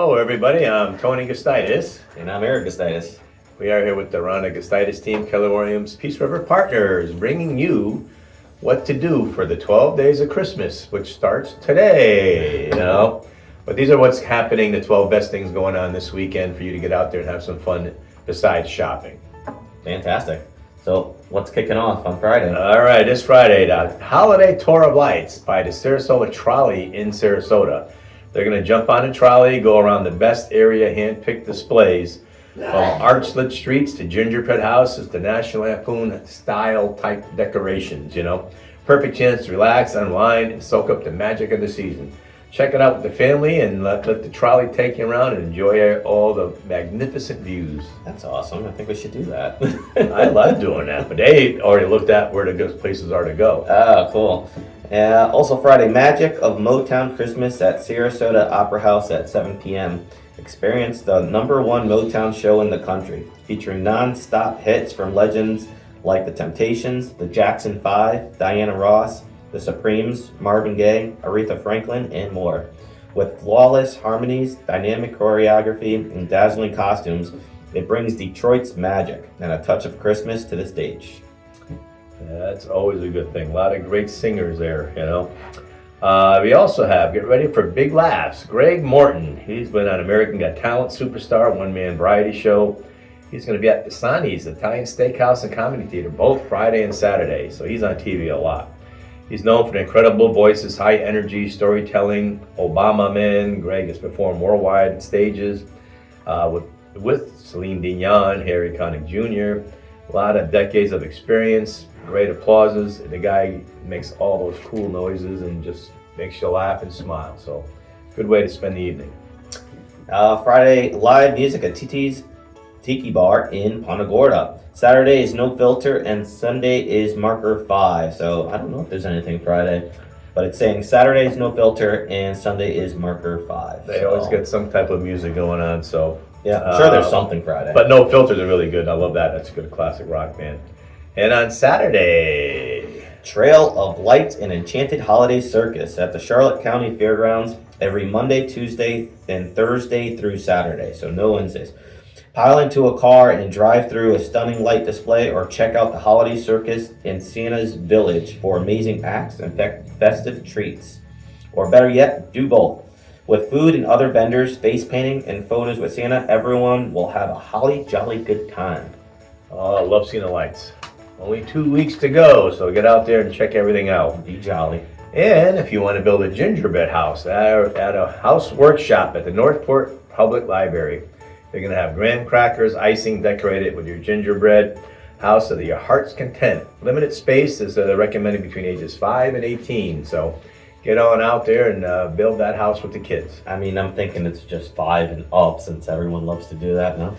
Hello, everybody. I'm Tony Gustitis. And I'm Eric Gustitis. We are here with the Rhonda Gustitis team, Keller Williams Peace River Partners, bringing you what to do for the 12 days of Christmas, which starts today. But these are what's happening, the 12 best things going on this weekend for you to get out there and have some fun besides shopping. Fantastic. So what's kicking off on Friday? All right, this Friday, the Holiday Tour of Lights by the Sarasota Trolley in Sarasota. They're going to jump on a trolley, go around the best area hand-picked displays from arch-lit streets to gingerbread houses to National Lampoon style type decorations, Perfect chance to relax, unwind, and soak up the magic of the season. Check it out with the family and let the trolley take you around and enjoy all the magnificent views. That's awesome. I think we should do that. I love doing that, but they already looked at where the good places are to go. Oh, cool. Also Friday, Magic of Motown Christmas at Sarasota Opera House at 7 p.m. Experience the #1 Motown show in the country, featuring non-stop hits from legends like The Temptations, the Jackson 5, Diana Ross, The Supremes, Marvin Gaye, Aretha Franklin, and more. With flawless harmonies, dynamic choreography, and dazzling costumes, it brings Detroit's magic and a touch of Christmas to the stage. That's always a good thing. A lot of great singers there, We also have, get ready for big laughs, Greg Morton. He's been on American Got Talent Superstar, one-man variety show. He's going to be at Visani's Italian Steakhouse and Comedy Theater, both Friday and Saturday, so he's on TV a lot. He's known for the incredible voices, high energy, storytelling, Obama Man. Greg has performed worldwide stages with Celine Dion, Harry Connick Jr., a lot of decades of experience, great applauses. The guy makes all those cool noises and just makes you laugh and smile. So, good way to spend the evening. Friday, live music at Tiki Bar in Punta Gorda. Saturday is No Filter and Sunday is Marker 5. So I don't know if there's anything Friday, but it's saying Saturday is No Filter and Sunday is Marker 5. They always get some type of music going on, so. Yeah, I'm sure there's something Friday. But No Filters are really good. I love that. That's a good classic rock band. And on Saturday, Trail of Lights and Enchanted Holiday Circus at the Charlotte County Fairgrounds every Monday, Tuesday, and Thursday through Saturday, so no Wednesdays. Pile into a car and drive through a stunning light display or check out the Holiday Circus in Santa's Village for amazing acts and festive treats. Or better yet, do both. With food and other vendors, face painting, and photos with Santa, everyone will have a holly jolly good time. Oh, I love seeing the lights. Only 2 weeks to go, so get out there and check everything out. Be jolly. And if you want to build a gingerbread house at a house workshop at the Northport Public Library, they're going to have graham crackers, icing decorated with your gingerbread house to your heart's content. Limited space is recommended between ages 5 and 18, so get on out there and build that house with the kids. I mean, I'm thinking it's just 5 and up since everyone loves to do that now.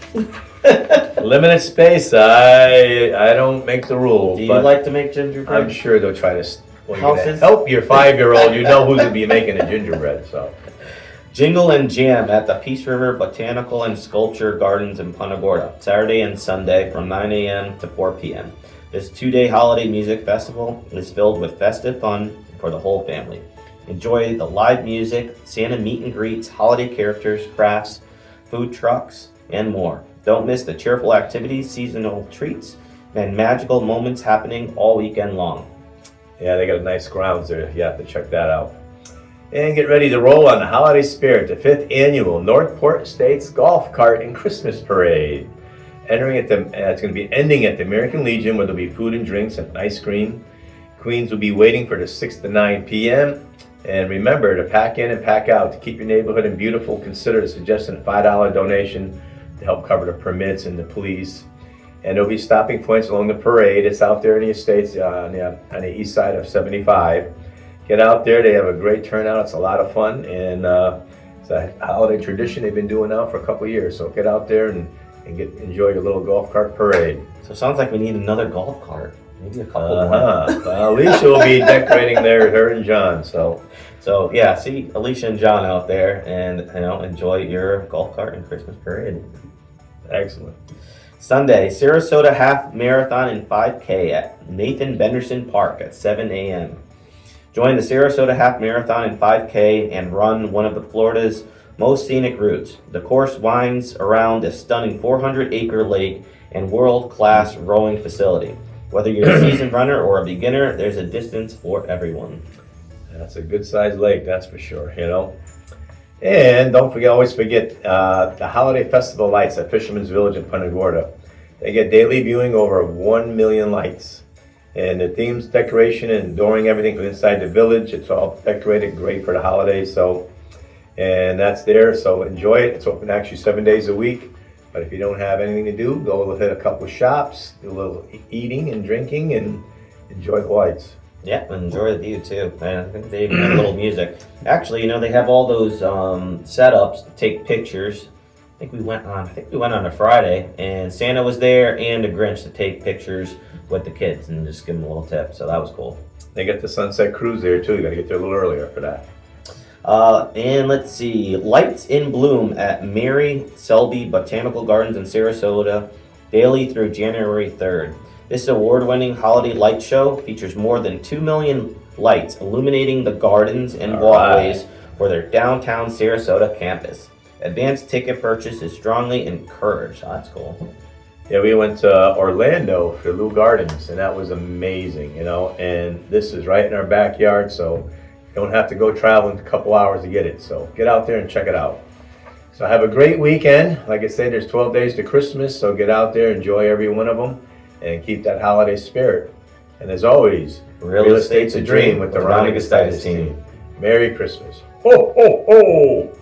Limited space, I don't make the rules. Do you like to make gingerbread? I'm sure they'll try to help your 5-year-old. You know who's going to be making the gingerbread, so. Jingle and Jam at the Peace River Botanical and Sculpture Gardens in Punta Gorda, Saturday and Sunday from 9 a.m. to 4 p.m. This 2-day holiday music festival is filled with festive fun for the whole family. Enjoy the live music, Santa meet and greets, holiday characters, crafts, food trucks, and more. Don't miss the cheerful activities, seasonal treats, and magical moments happening all weekend long. Yeah, they got nice grounds there. You have to check that out. And get ready to roll on the holiday spirit, the 5th annual Northport Estates Golf Cart and Christmas Parade. It's going to be ending at the American Legion, where there'll be food and drinks and ice cream. Queens will be waiting for the 6 to 9 p.m. And remember to pack in and pack out. To keep your neighborhood and beautiful, consider suggesting a $5 donation to help cover the permits and the police. And there'll be stopping points along the parade. It's out there in the estates on the east side of 75. Get out there. They have a great turnout. It's a lot of fun. And it's a holiday tradition they've been doing now for a couple of years. So get out there and enjoy your little golf cart parade. So it sounds like we need another golf cart. Maybe a couple more. Well, Alicia will be decorating her and John. So yeah, see Alicia and John out there and enjoy your golf cart and Christmas parade. Excellent. Sunday, Sarasota Half Marathon and 5K at Nathan Benderson Park at 7 a.m. Join the Sarasota Half Marathon and 5K and run one of the Florida's most scenic routes. The course winds around a stunning 400-acre lake and world-class rowing facility. Whether you're a seasoned runner or a beginner, there's a distance for everyone. That's a good-sized lake, that's for sure, you know. And don't forget, always forget the holiday festival lights at Fisherman's Village in Punta Gorda. They get daily viewing over 1 million lights. And the themes, decoration, and adoring everything from inside the village. It's all decorated, great for the holidays. And that's there, so enjoy it. It's open actually 7 days a week. But if you don't have anything to do, go hit a couple shops, do a little eating and drinking, and enjoy the lights. Yeah, enjoy the view too. And I think they even have a little music. Actually, you know, they have all those setups to take pictures. I think we went on a Friday, and Santa was there and the Grinch to take pictures with the kids and just give them a little tip. So that was cool. They get the sunset cruise there too. You gotta get there a little earlier for that. And let's see, Lights in Bloom at Mary Selby Botanical Gardens in Sarasota, daily through January 3rd. This award-winning holiday light show features more than 2 million lights illuminating the gardens and walkways for their downtown Sarasota campus. Advanced ticket purchase is strongly encouraged. Oh, that's cool. Yeah, we went to Orlando for Lou Gardens, and that was amazing, you know. And this is right in our backyard, so you don't have to go traveling a couple hours to get it. So get out there and check it out. So have a great weekend. Like I said, there's 12 days to Christmas, so get out there, enjoy every one of them, and keep that holiday spirit. And as always, real estate's a dream with the Ronnie Gustitis team. Merry Christmas. Ho, ho, ho!